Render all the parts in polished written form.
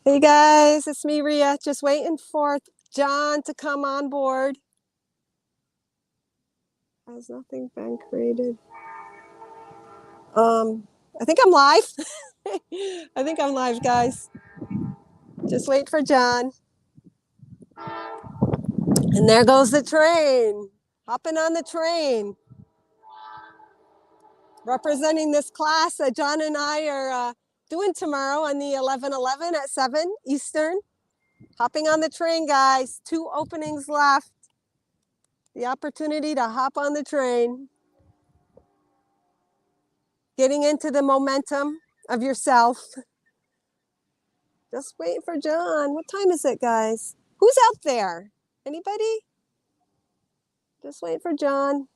Hey guys, it's me, Ria. Just waiting for John to come on board. Has nothing been created? I think I'm live. I think I'm live, guys. Just wait for John. And there goes the train. Hopping on the train. Representing this class that John and I are doing tomorrow on the 11:11 at 7 Eastern. Hopping on the train, guys. 2 openings left. The opportunity to hop on the train. Getting into the momentum of yourself. Just waiting for John. What time is it, guys? Who's out there? Anybody? Just waiting for John.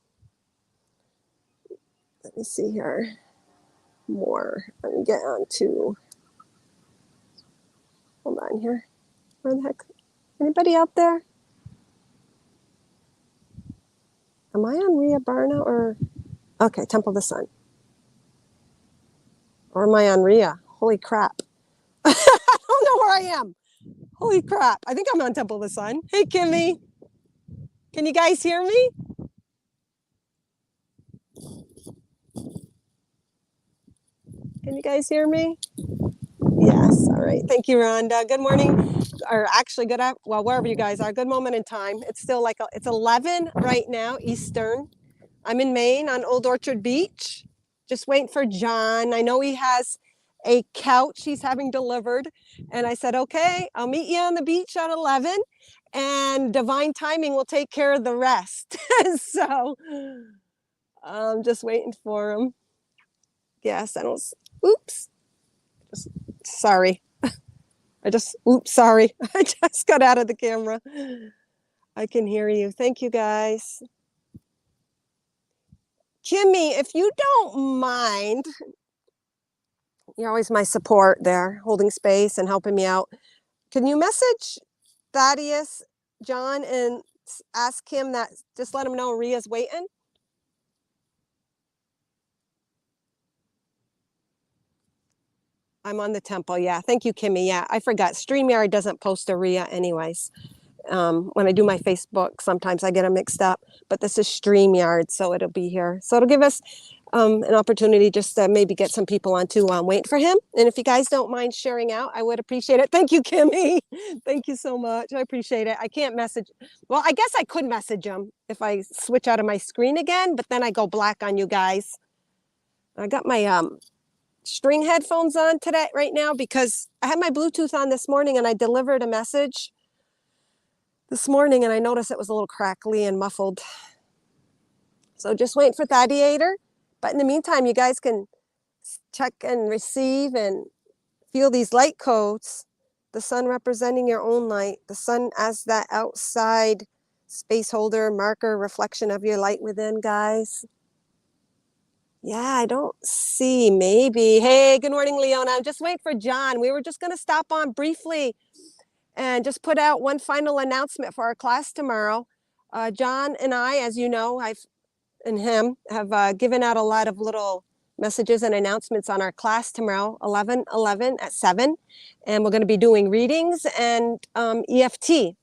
Let me see here. More. Let me get on to. Hold on here. Where the heck? Anybody out there? Am I on Ria Barna or? Okay, Temple of the Sun. Or am I on Ria? Holy crap. I don't know where I am. Holy crap. I think I'm on Temple of the Sun. Hey, Kimmy. Can you guys hear me? Can you guys hear me? Yes. All right. Thank you, Rhonda. Good morning. Or actually, well, wherever you guys are, good moment in time. It's still it's 11 right now, Eastern. I'm in Maine on Old Orchard Beach. Just waiting for John. I know he has a couch he's having delivered. And I said, okay, I'll meet you on the beach at 11 and divine timing will take care of the rest. So I'm just waiting for him. Yes, oops. Sorry. Sorry. I just got out of the camera. I can hear you. Thank you, guys. Kimmy, if you don't mind, you're always my support there, holding space and helping me out. Can you message Thaddeus, John, and ask him that, just let him know Ria's waiting? I'm on the temple. Yeah. Thank you, Kimmy. Yeah. I forgot. StreamYard doesn't post a Ria anyways. When I do my Facebook, sometimes I get them mixed up, but this is StreamYard, so it'll be here. So it'll give us an opportunity just to maybe get some people on to wait for him. And if you guys don't mind sharing out, I would appreciate it. Thank you, Kimmy. Thank you so much. I appreciate it. I can't message. Well, I guess I could message him if I switch out of my screen again, but then I go black on you guys. I got my string headphones on today right now because I had my Bluetooth on this morning and I delivered a message this morning and I noticed it was a little crackly and muffled. So just waiting for Thaddeator. But in the meantime, you guys can check and receive and feel these light codes. The sun representing your own light. The sun as that outside space holder, marker, reflection of your light within, guys. Yeah, I don't see. Maybe. Hey, good morning, Leona. I'm just waiting for John. We were just going to stop on briefly and just put out one final announcement for our class tomorrow. John and I, as you know, and him have given out a lot of little messages and announcements on our class tomorrow, 11:11 at 7. And we're going to be doing readings and EFT.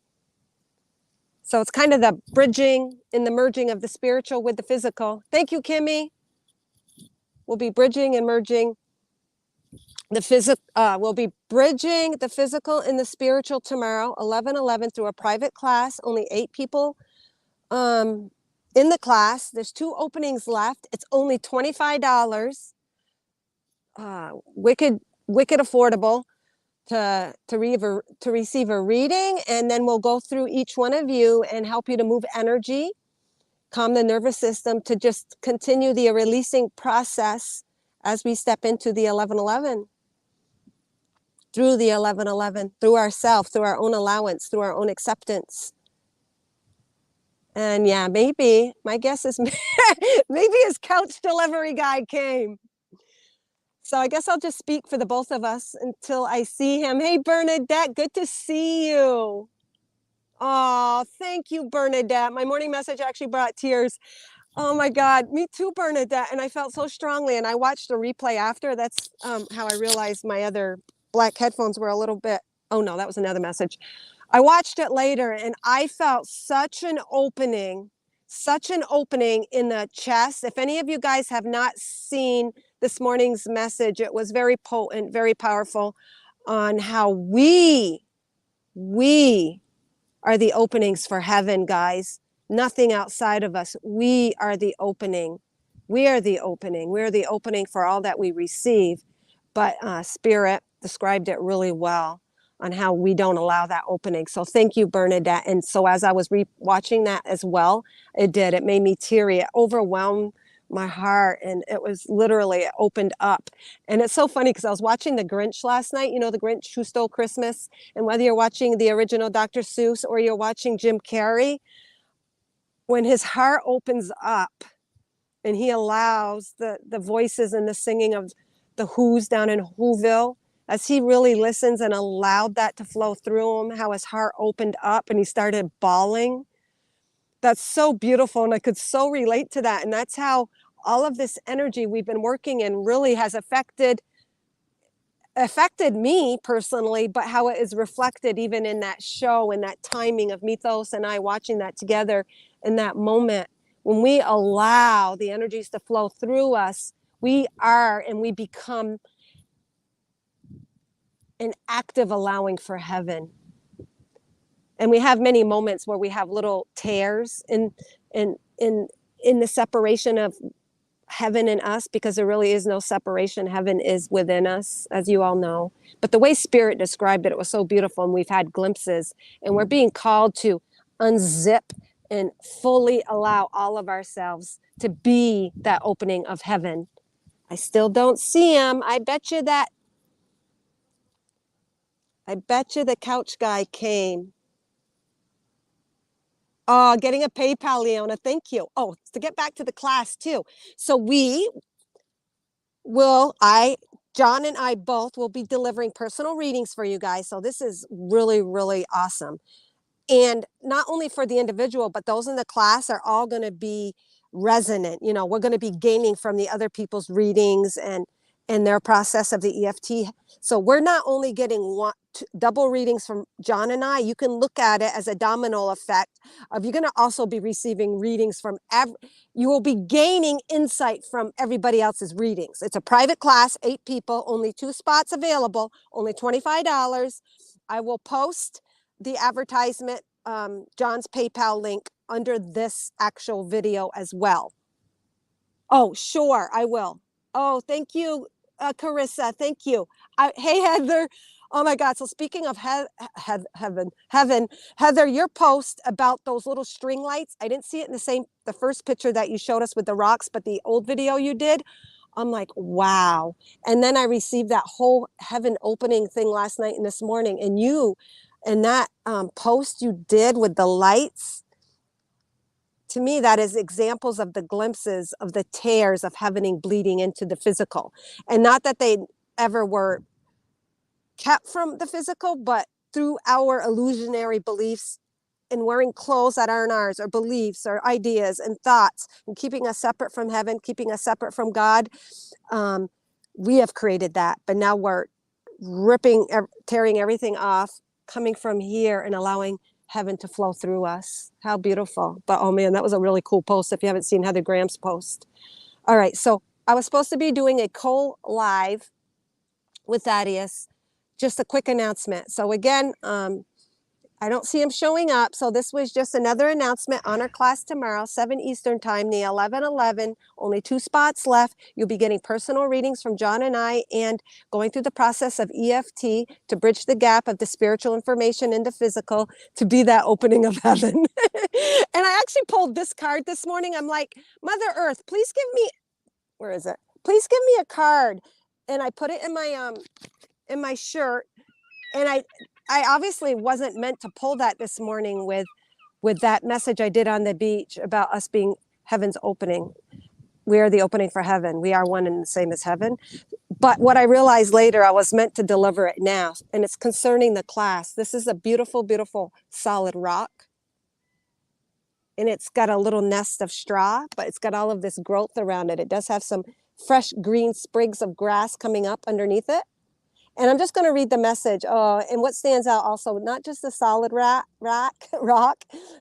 So it's kind of the bridging and the merging of the spiritual with the physical. Thank you, Kimmy. We'll be bridging and merging the physical. We'll be bridging the physical and the spiritual tomorrow, 11:11, through a private class. Only 8 people in the class. There's 2 openings left. It's only $25. Wicked affordable to receive a reading, and then we'll go through each one of you and help you to move energy, calm the nervous system, to just continue the releasing process as we step into the 11:11, through the 11:11, through ourself, through our own allowance, through our own acceptance. And yeah, maybe my guess is maybe his couch delivery guy came. So I guess I'll just speak for the both of us until I see him. Hey, Bernadette, good to see you. Oh, thank you, Bernadette. My morning message actually brought tears. Oh my God, me too, Bernadette. And I felt so strongly. And I watched the replay after. That's how I realized my other black headphones were a little bit Oh no, that was another message. I watched it later and I felt such an opening in the chest. If any of you guys have not seen this morning's message, it was very potent, very powerful on how we are the openings for heaven, guys. Nothing outside of us. We are the opening. We are the opening. We are the opening for all that we receive. But Spirit described it really well on how we don't allow that opening. So thank you, Bernadette. And so as I was watching that as well, it made me teary. It overwhelmed my heart, and it was literally, it opened up. And it's so funny because I was watching The Grinch last night, you know, The Grinch Who Stole Christmas. And whether you're watching the original Dr. Seuss or you're watching Jim Carrey, when his heart opens up and he allows the voices and the singing of the Who's down in Whoville, as he really listens and allowed that to flow through him, how his heart opened up and he started bawling. That's so beautiful, and I could so relate to that. And that's how all of this energy we've been working in really has affected me personally, but how it is reflected even in that show and that timing of Mythos and I watching that together in that moment. When we allow the energies to flow through us, we are and we become an active allowing for heaven. And we have many moments where we have little tears in the separation of heaven and us, because there really is no separation. Heaven is within us, as you all know. But the way Spirit described it, it was so beautiful, and we've had glimpses, and we're being called to unzip and fully allow all of ourselves to be that opening of heaven. I still don't see him. I bet you the couch guy came. Getting a PayPal, Leona. Thank you. Oh, to get back to the class too. So John and I both will be delivering personal readings for you guys. So this is really, really awesome. And not only for the individual, but those in the class are all going to be resonant. You know, we're going to be gaining from the other people's readings and their process of the EFT. So we're not only getting double readings from John and I, you can look at it as a domino effect of you're going to also be receiving readings from you will be gaining insight from everybody else's readings. It's a private class, 8 people, only 2 spots available, only $25. I will post the advertisement, John's PayPal link under this actual video as well. Oh, sure, I will. Oh, thank you, Carissa. Thank you. Hey, Heather. Oh my God. So speaking of heaven, Heather, your post about those little string lights, I didn't see it in the first picture that you showed us with the rocks, but the old video you did, I'm like, wow. And then I received that whole heaven opening thing last night and this morning. And that post you did with the lights, to me, that is examples of the glimpses of the tears of heaven bleeding into the physical. And not that they ever were kept from the physical, but through our illusionary beliefs in wearing clothes that aren't ours, or beliefs or ideas and thoughts, and keeping us separate from heaven, keeping us separate from God. We have created that, but now we're tearing everything off, coming from here and allowing heaven to flow through us. How beautiful. But oh man, that was a really cool post if you haven't seen Heather Graham's post. All right, so I was supposed to be doing a co-live with Thaddeus. Just a quick announcement. So again, I don't see him showing up. So this was just another announcement on our class tomorrow, 7 Eastern time, the 11:11, only 2 spots left. You'll be getting personal readings from John and I, and going through the process of EFT to bridge the gap of the spiritual information into physical, to be that opening of heaven. And I actually pulled this card this morning. I'm like, Mother Earth, please give me, where is it? Please give me a card. And I put it in my shirt. And I obviously wasn't meant to pull that this morning with that message I did on the beach about us being heaven's opening. We are the opening for heaven. We are one and the same as heaven. But what I realized later, I was meant to deliver it now. And it's concerning the class. This is a beautiful, beautiful solid rock. And it's got a little nest of straw, but it's got all of this growth around it. It does have some fresh green sprigs of grass coming up underneath it. And I'm just going to read the message. And what stands out also, not just the solid rock,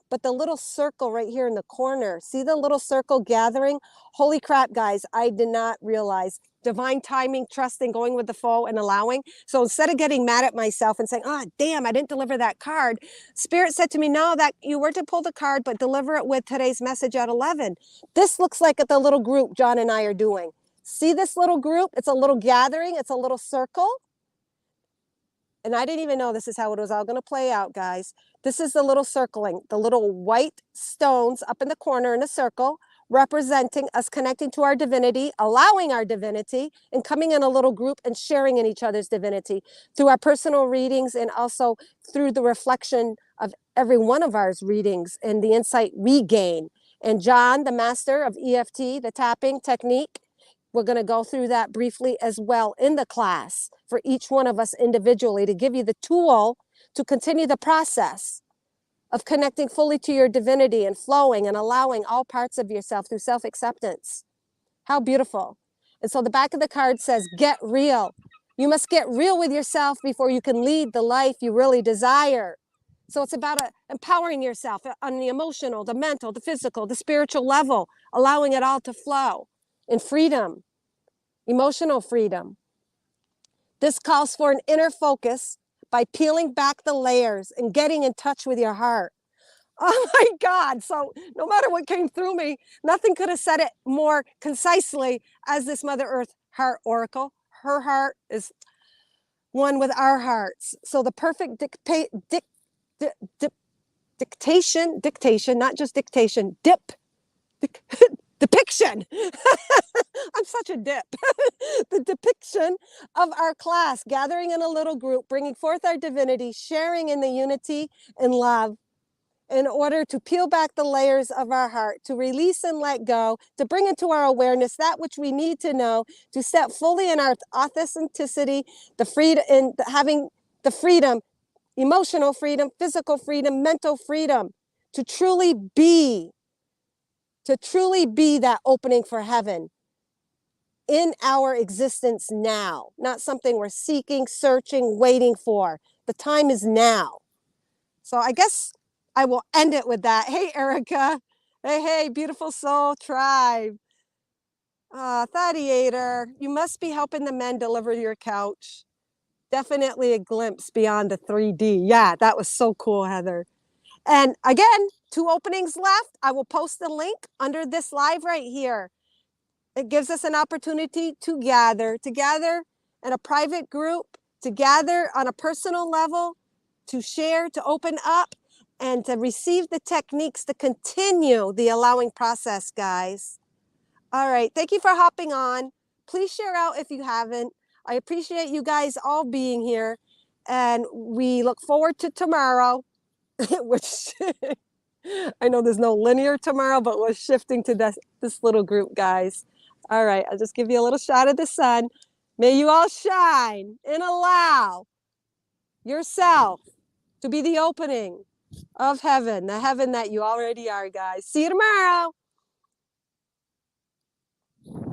but the little circle right here in the corner. See the little circle gathering? Holy crap, guys. I did not realize divine timing, trusting, going with the flow and allowing. So instead of getting mad at myself and saying, oh, damn, I didn't deliver that card. Spirit said to me, no, that you were to pull the card, but deliver it with today's message at 11. This looks like the little group John and I are doing. See this little group? It's a little gathering. It's a little circle. And I didn't even know this is how it was all going to play out, guys. This is the little circling, the little white stones up in the corner in a circle, representing us connecting to our divinity, allowing our divinity, and coming in a little group and sharing in each other's divinity through our personal readings and also through the reflection of every one of our readings and the insight we gain. And John, the master of EFT, the tapping technique, we're going to go through that briefly as well in the class for each one of us individually to give you the tool to continue the process of connecting fully to your divinity and flowing and allowing all parts of yourself through self-acceptance. How beautiful. And so the back of the card says, get real. You must get real with yourself before you can lead the life you really desire. So it's about empowering yourself on the emotional, the mental, the physical, the spiritual level, allowing it all to flow in freedom, emotional freedom. This calls for an inner focus by peeling back the layers and getting in touch with your heart. Oh my God. So no matter what came through me, nothing could have said it more concisely as this Mother Earth heart oracle. Her heart is one with our hearts. So the perfect dictation, not just dictation, depiction. I'm such a dip. The depiction of our class, gathering in a little group, bringing forth our divinity, sharing in the unity and love in order to peel back the layers of our heart, to release and let go, to bring into our awareness that which we need to know, to step fully in our authenticity, the freedom, in having the freedom, emotional freedom, physical freedom, mental freedom, to truly be that opening for heaven in our existence now, not something we're seeking, searching, waiting for. The time is now. So I guess I will end it with that. Hey, Erica. Hey, beautiful soul tribe. Thaddeator, you must be helping the men deliver your couch. Definitely a glimpse beyond the 3D. Yeah, that was so cool, Heather. And again, 2 openings left. I will post the link under this live right here. It gives us an opportunity to gather in a private group, to gather on a personal level, to share, to open up, and to receive the techniques to continue the allowing process, guys. All right, thank you for hopping on. Please share out if you haven't. I appreciate you guys all being here, and we look forward to tomorrow, which I know there's no linear tomorrow, but we're shifting to this little group, guys. All right, I'll just give you a little shot of the sun. May you all shine and allow yourself to be the opening of heaven, the heaven that you already are, guys. See you tomorrow.